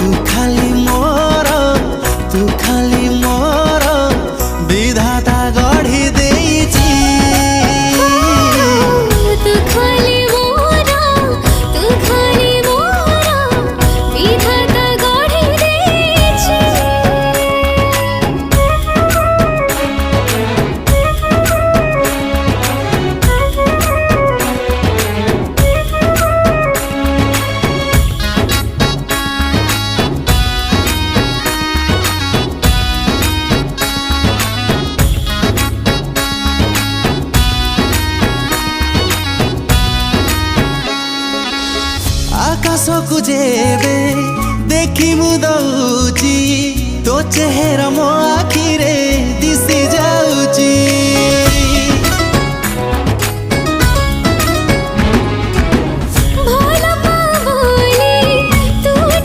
तू खाली मोर विधाता गढ़ी देइछि। तू खाली मोरा विधाता गढ़ी देइछि। आकाश को जेबे देखी मु दउची तो चेहरा